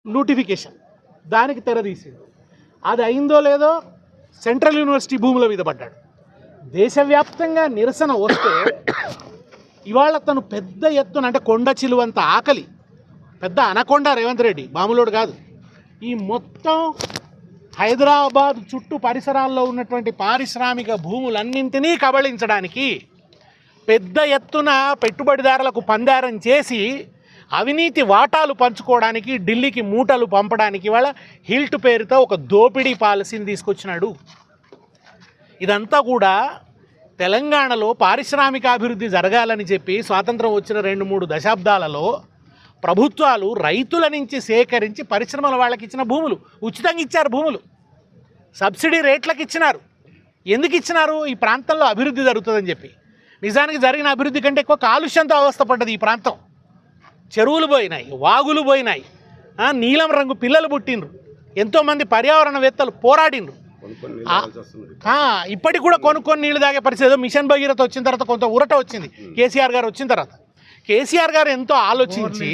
Notification దానికి తెరదీసింది. అది అయిందో లేదో సెంట్రల్ యూనివర్సిటీ భూముల మీద పడ్డాడు. దేశవ్యాప్తంగా నిరసన వస్తే ఇవాళ తను పెద్ద ఎత్తున, అంటే కొండ చిలువంత ఆకలి, పెద్ద అనకొండ రేవంత్ రెడ్డి, మామూలుడు కాదు. ఈ మొత్తం హైదరాబాద్ చుట్టూ పరిసరాల్లో ఉన్నటువంటి పారిశ్రామిక భూములన్నింటినీ కబళించడానికి, పెద్ద ఎత్తున పెట్టుబడిదారులకు పందారం చేసి అవినీతి వాటాలు పంచుకోవడానికి, ఢిల్లీకి మూటలు పంపడానికి వాళ్ళ హిల్ట్ పేరుతో ఒక దోపిడీ పాలసీని తీసుకొచ్చినాడు. ఇదంతా కూడా తెలంగాణలో పారిశ్రామిక అభివృద్ధి జరగాలని చెప్పి స్వాతంత్రం వచ్చిన 2-3 దశాబ్దాలలో ప్రభుత్వాలు రైతుల నుంచి సేకరించి పరిశ్రమల వాళ్ళకి ఇచ్చిన భూములు, ఉచితంగా ఇచ్చారు భూములు, సబ్సిడీ రేట్లకు ఇచ్చినారు. ఎందుకు ఇచ్చినారు? ఈ ప్రాంతంలో అభివృద్ధి జరుగుతుందని చెప్పి. నిజానికి జరిగిన అభివృద్ధి కంటే ఎక్కువ కాలుష్యంతో అవస్థపడ్డది ఈ ప్రాంతం. చెరువులు పోయినాయి, వాగులు పోయినాయి, నీలం రంగు పిల్లలు పుట్టిండ్రు, ఎంతోమంది పర్యావరణవేత్తలు పోరాడిండ్రు. ఇప్పటికి కూడా కొనుక్కొని నీళ్ళు తాగే పరిస్థితి. మిషన్ భగీరథ వచ్చిన తర్వాత కొంత ఊరట వచ్చింది కేసీఆర్ గారు వచ్చిన తర్వాత. కేసీఆర్ గారు ఎంతో ఆలోచించి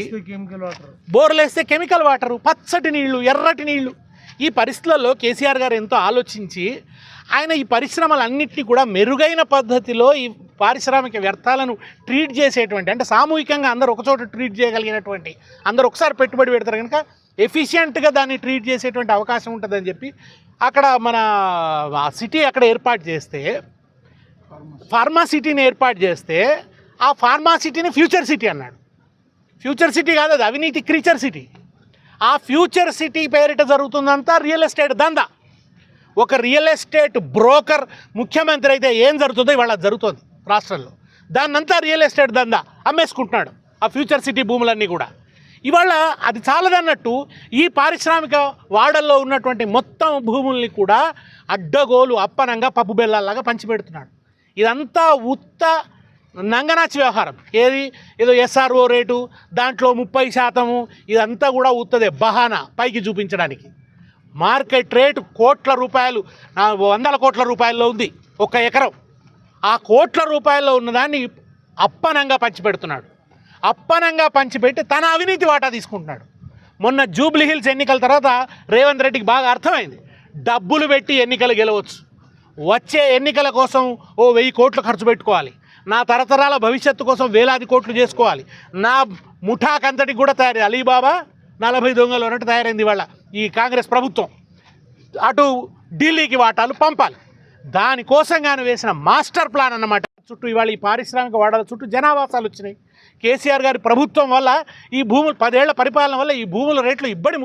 బోర్లు వేస్తే కెమికల్ వాటరు, పచ్చటి నీళ్లు, ఎర్రటి నీళ్లు, ఈ పరిస్థితులలో కేసీఆర్ గారు ఎంతో ఆలోచించి ఆయన ఈ పరిశ్రమలన్నింటినీ కూడా మెరుగైన పద్ధతిలో ఈ పారిశ్రామిక వ్యర్థాలను ట్రీట్ చేసేటువంటి, అంటే సామూహికంగా అందరూ ఒకచోట ట్రీట్ చేయగలిగినటువంటి, అందరూ ఒకసారి పెట్టుబడి పెడతారు కనుక ఎఫిషియెంట్గా దాన్ని ట్రీట్ చేసేటువంటి అవకాశం ఉంటుందని చెప్పి అక్కడ మన సిటీ అక్కడ ఏర్పాటు చేస్తే, ఫార్మా సిటీని ఏర్పాటు చేస్తే ఆ ఫార్మా సిటీని ఫ్యూచర్ సిటీ అన్నాడు. ఫ్యూచర్ సిటీ కాదు, అది అవినీతి క్రీచర్ సిటీ. ఆ ఫ్యూచర్ సిటీ పేరిట జరుగుతుందంతా రియల్ ఎస్టేట్ దందా. ఒక రియల్ ఎస్టేట్ బ్రోకర్ ముఖ్యమంత్రి అయితే ఏం జరుగుతుందో ఇవాళ జరుగుతుంది రాష్ట్రంలో. దాన్నంతా రియల్ ఎస్టేట్ దందా అమ్మేసుకుంటున్నాడు, ఆ ఫ్యూచర్ సిటీ భూములన్నీ కూడా. ఇవాళ అది చాలదన్నట్టు ఈ పారిశ్రామిక వాడల్లో ఉన్నటువంటి మొత్తం భూముల్ని కూడా అడ్డగోలు అప్పనంగా పప్పు బెల్లాలాగా పంచిపెడుతున్నాడు. ఇదంతా ఉత్త నంగనాచి వ్యవహారం. ఏదో ఎస్ఆర్ఓ రేటు, దాంట్లో 30%, ఇదంతా కూడా ఉత్తదే బహానా పైకి చూపించడానికి. మార్కెట్ రేటు కోట్ల రూపాయలు, 100 కోట్ల రూపాయల్లో ఉంది ఒక ఎకరం. ఆ కోట్ల రూపాయల్లో ఉన్నదాన్ని అప్పనంగా పంచిపెడుతున్నాడు. అప్పనంగా పంచిపెట్టి తన అవినీతి వాటా తీసుకుంటున్నాడు. మొన్న జూబ్లీ హిల్స్ ఎన్నికల తర్వాత రేవంత్ రెడ్డికి బాగా అర్థమైంది, డబ్బులు పెట్టి ఎన్నికలు గెలవచ్చు, వచ్చే ఎన్నికల కోసం 1000 కోట్లు ఖర్చు పెట్టుకోవాలి, నా తరతరాల భవిష్యత్తు కోసం వేలాది కోట్లు చేసుకోవాలి, నా ముఠాకంతటికి కూడా తయారు, అలీబాబా 40 దొంగలు అన్నట్టు తయారైంది ఇవాళ ఈ కాంగ్రెస్ ప్రభుత్వం. అటు ఢిల్లీకి వాటాలు పంపాలి, దానికోసంగాను వేసిన మాస్టర్ ప్లాన్ అన్నమాట. చుట్టూ ఇవాళ ఈ పారిశ్రామిక వాడాల చుట్టూ జనావాసాలు వచ్చినాయి. కేసీఆర్ గారి ప్రభుత్వం వల్ల, ఈ భూములు 10 ఏళ్ల పరిపాలన వల్ల ఈ భూముల రేట్లు ఇబ్బడి